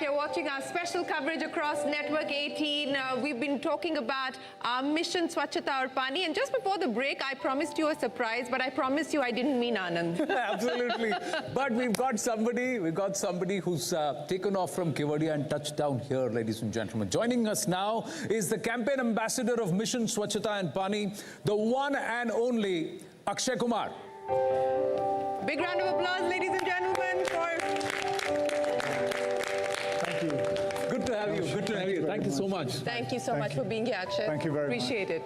You're watching our special coverage across Network 18. We've been talking about our mission Swachhata Aur Pani. And just before the break, I promised you a surprise, but I promised you I didn't mean Anand. Absolutely. But we've got somebody who's taken off from Kevadia and touched down here, ladies and gentlemen. Joining us now is the campaign ambassador of Mission Swachhata and Pani, the one and only Akshay Kumar. Big round of applause, ladies and gentlemen, for... Thank you. Good to have you. Good to have you. Thank you so much. Thank you so much for being here, Akshay. Thank you very much. Appreciate it.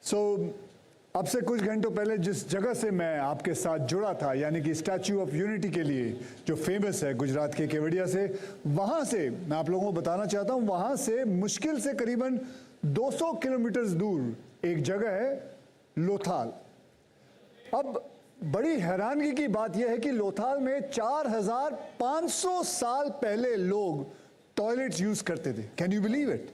So, अब से कुछ घंटों पहले जिस जगह से मैं आपके साथ जुड़ा था, यानी कि स्टैच्यू ऑफ यूनिटी के लिए जो फेमस है गुजरात के केवड़िया से, वहाँ से मैं आप लोगों को बताना चाहता हूँ, वहाँ से मुश्किल से करीबन 200 किलोमीटर दूर एक जगह है लोथाल। अब बड़ी हैरानगी की बात यह है कि लोथाल में 4500 साल पहले लोग टॉयलेट्स यूज करते थे। Can you believe it?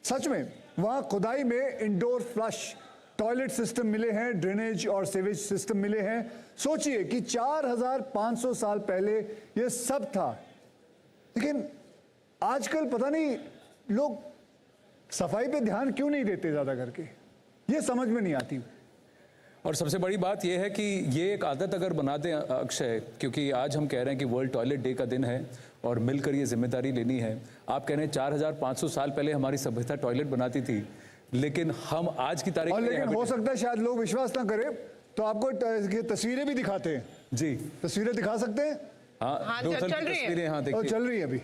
सच में वहाँ खुदाई में इंडोर फ्लश टॉयलेट सिस्टम मिले हैं, ड्रेनेज और सीवेज सिस्टम मिले हैं। सोचिए कि 4500 साल पहले ये सब था, लेकिन आजकल पता नहीं लोग सफाई पे ध्यान क्यों नहीं देते ज्यादा करके, ये समझ में नहीं आती। और सबसे बड़ी बात यह है कि ये एक आदत अगर बना दें अक्षय, क्योंकि आज हम कह रहे हैं कि वर्ल्ड टॉयलेट डे का दिन है और मिलकर ये जिम्मेदारी लेनी है। आप कह रहे हैं 4500 साल पहले हमारी सभ्यता टॉयलेट बनाती थी, लेकिन हम आज की तारीख में, लेकिन हो सकता है शायद लोग विश्वास ना करें, तो आपको तस्वीरें भी दिखाते हैं। जी, तस्वीरें दिखा सकते हैं? हाँ, चल रही है। हाँ, देखिए, चल रही है अभी।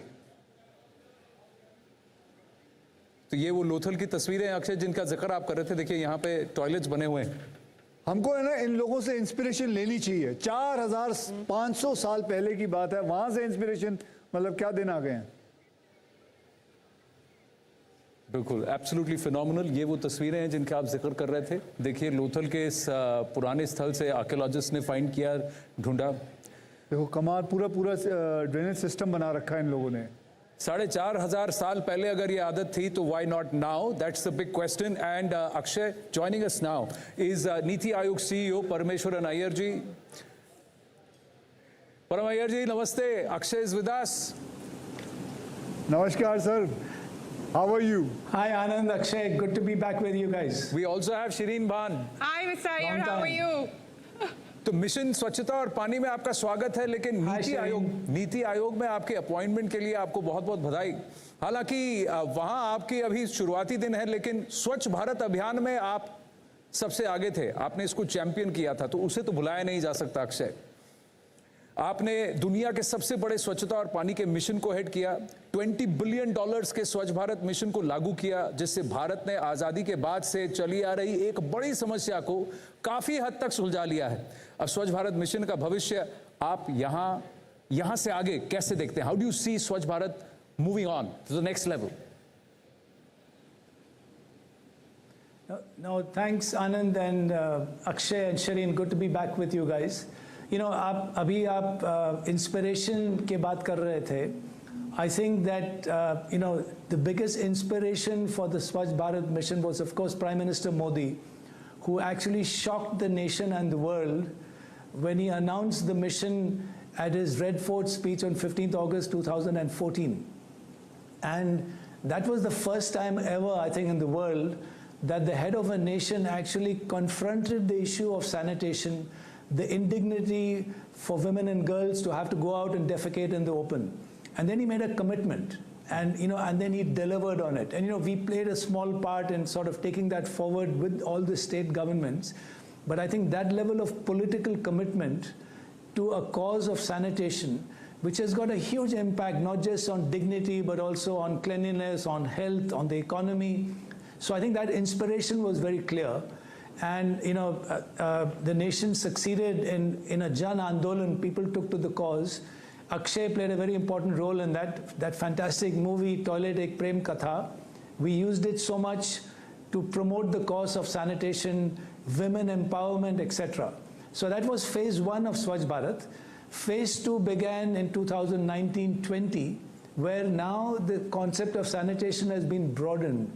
तो ये वो लोथल की तस्वीरें हैं अक्षय, जिनका जिक्र आप कर रहे थे। देखिए यहाँ पे टॉयलेट्स बने हुए हैं। हमको है ना इन लोगों से इंस्पिरेशन लेनी चाहिए। 4500 साल पहले की बात है, वहां से इंस्पिरेशन मतलब क्या दिन आ गए हैं। बिल्कुल, एब्सोल्युटली फिनोमिनल। ये वो तस्वीरें हैं जिनका आप जिक्र कर रहे थे। देखिए लोथल के इस पुराने स्थल से आर्कियोलॉजिस्ट ने फाइंड किया, ढूंढा। देखो कमाल, पूरा ड्रेनेज सिस्टम बना रखा है इन लोगों ने। 4500 साल पहले अगर ये आदत थी तो why not now? That's the big question. And Akshay, joining us now is Niti Aayog CEO Parameshwaran Iyer ji. Param Iyer ji, namaste. Akshay is with us. Namaskar sir. How are you? Hi Anand, Akshay, good to be back with you guys. We also have Shireen Bhan. Hi, Mr. Iyer, how are you? तो mission स्वच्छता और पानी में आपका स्वागत है, लेकिन नीति आयोग में आपके अपॉइंटमेंट के लिए आपको बहुत बहुत बधाई। हालांकि वहां आपकी अभी शुरुआती दिन है, लेकिन स्वच्छ भारत अभियान में आप सबसे आगे थे, आपने इसको चैंपियन किया था, तो उसे तो भुलाया नहीं जा सकता। अक्षय, आपने दुनिया के सबसे बड़े स्वच्छता और पानी के मिशन को हेड किया, $20 बिलियन के स्वच्छ भारत मिशन को लागू किया, जिससे भारत ने आज़ादी के बाद से चली आ रही एक बड़ी समस्या को काफ़ी हद तक सुलझा लिया है। अब स्वच्छ भारत मिशन का भविष्य आप यहाँ से आगे कैसे देखते हैं? How do you see Swachh Bharat moving on to the next level? No, thanks Anand and Akshay and Shireen, good to be back with you guys. You know, अभी आप inspiration के बात कर रहे थे. I think that you know, the biggest inspiration for the Swachh Bharat mission was of course Prime Minister Modi, who actually shocked the nation and the world when he announced the mission at his Red Fort speech on 15th August 2014. And that was the first time ever, I think, in the world that the head of a nation actually confronted the issue of sanitation, the indignity for women and girls to have to go out and defecate in the open. And then he made a commitment, and you know, and then he delivered on it. And you know, we played a small part in sort of taking that forward with all the state governments. But I think that level of political commitment to a cause of sanitation, which has got a huge impact, not just on dignity, but also on cleanliness, on health, on the economy. So I think that inspiration was very clear. And you know, the nation succeeded in a Jan Andolan. People took to the cause. Akshay played a very important role in that fantastic movie, Toilet Ek Prem Katha. We used it so much to promote the cause of sanitation, women empowerment, etc. So that was phase one of Swachh Bharat. Phase two began in 2019-20, where now the concept of sanitation has been broadened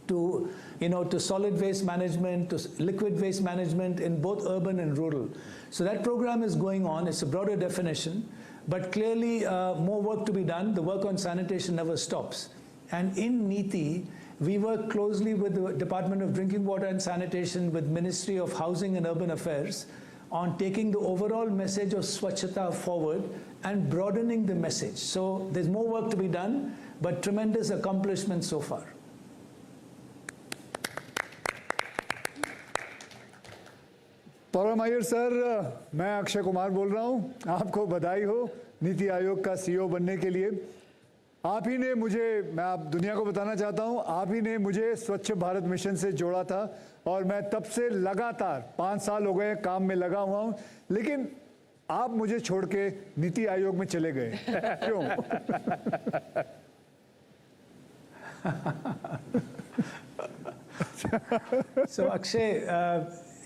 to, you know, to solid waste management, to liquid waste management in both urban and rural. So that program is going on. It's a broader definition. But clearly, more work to be done. The work on sanitation never stops. And in NITI, we work closely with the Department of Drinking Water and Sanitation, with Ministry of Housing and Urban Affairs, on taking the overall message of Swachhata forward and broadening the message. So there's more work to be done, but tremendous accomplishments so far. पौरम Iyer sir, मैं अक्षय कुमार बोल रहा हूं। आपको बधाई हो नीति आयोग का CEO बनने के लिए। आप ही ने मुझे, मैं आप दुनिया को बताना चाहता हूं, आप ही ने मुझे स्वच्छ भारत मिशन से जोड़ा था और मैं तब से लगातार 5 साल हो गए काम में लगा हुआ हूं, लेकिन आप मुझे छोड़ के नीति आयोग में चले गए, क्यों? So Akshay,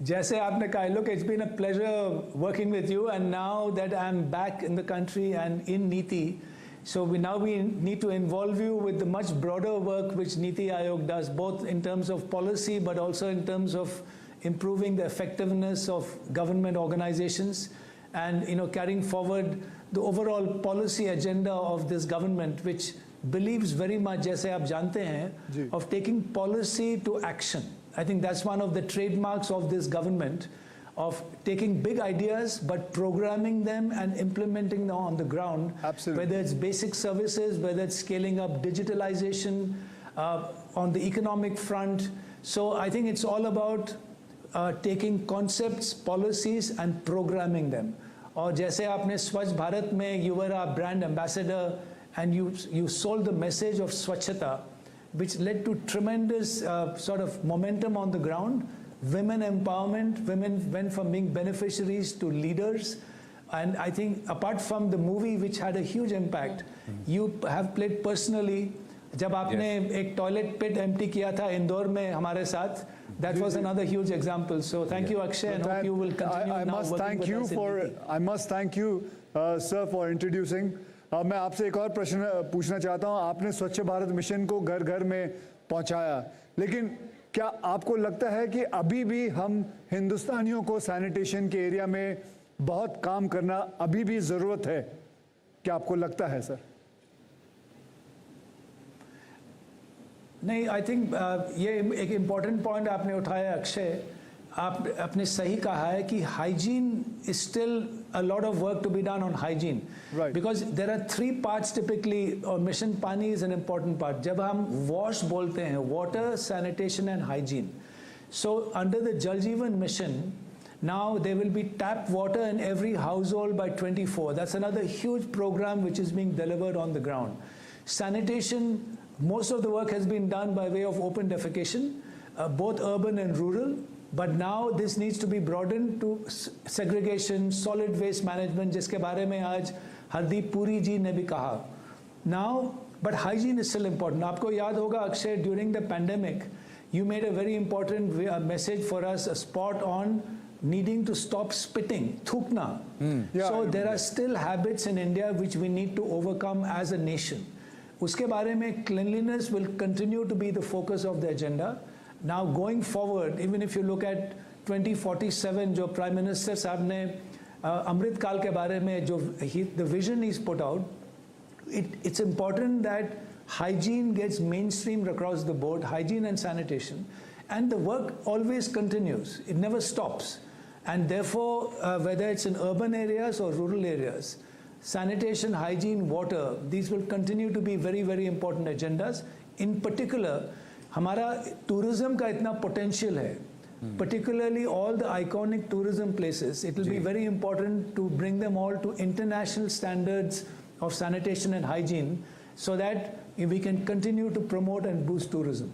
जैसे आपने कहा, look, it's been a pleasure working with you, and now that I'm back in the country and in NITI, so we need to involve you with the much broader work which NITI Aayog does, both in terms of policy but also in terms of improving the effectiveness of government organizations, and carrying forward the overall policy agenda of this government, which believes very much, जैसे आप जानते हैं, of taking policy to action. I think that's one of the trademarks of this government, of taking big ideas but programming them and implementing them on the ground. Absolutely. Whether it's basic services, whether it's scaling up digitalization, on the economic front. So I think it's all about taking concepts, policies and programming them. और जैसे आपने स्वच्छ भारत में, you were a brand ambassador and you sold the message of Swachhata, which led to tremendous sort of momentum on the ground. Women empowerment, women went from being beneficiaries to leaders. And I think apart from the movie, which had a huge impact, you have played personally. जब आपने एक toilet pit empty किया था इंदौर में हमारे साथ, that was another huge example. So thank you, Akshay, and hope you will continue I now must working thank with you us in for, NITI. I must thank you, sir, for introducing. मैं आपसे एक और प्रश्न पूछना चाहता हूं। आपने स्वच्छ भारत मिशन को घर घर में पहुंचाया, लेकिन क्या आपको लगता है कि अभी भी हम हिंदुस्तानियों को सैनिटेशन के एरिया में बहुत काम करना अभी भी जरूरत है? क्या आपको लगता है, सर? नहीं, आई थिंक ये एक इम्पॉर्टेंट पॉइंट आपने उठाया अक्षय। आपने सही कहा है कि hygiene is still a lot of work to be done on hygiene, right? Because there are 3 parts typically, or Mission Pani is an important part. जब हम wash बोलते हैं, water, sanitation and hygiene. So under the Jal Jeevan mission, now there will be tap water in every household by 24. That's another huge program which is being delivered on the ground. Sanitation, most of the work has been done by way of open defecation, both urban and rural. But now this needs to be broadened to segregation, solid waste management, जिसके बारे में आज हरदीप पुरी जी ने भी कहा. Now, but hygiene is still important. आपको याद होगा Akshay, during the pandemic, you made a very important message for us, a spot on needing to stop spitting, thukna. Yeah, so there are still habits in India which we need to overcome as a nation. उसके बारे में cleanliness will continue to be the focus of the agenda. Now going forward, even if you look at 2047, जो Prime Minister साहब ने अमृत काल के बारे में जो the vision he's put out, it's important that hygiene gets mainstreamed across the board, hygiene and sanitation, and the work always continues. It never stops. And therefore, whether it's in urban areas or rural areas, sanitation, hygiene, water, these will continue to be very, very important agendas. In particular, हमारा tourism का इतना potential है, particularly all the iconic tourism places. It will be very important to bring them all to international standards of sanitation and hygiene, so that we can continue to promote and boost tourism.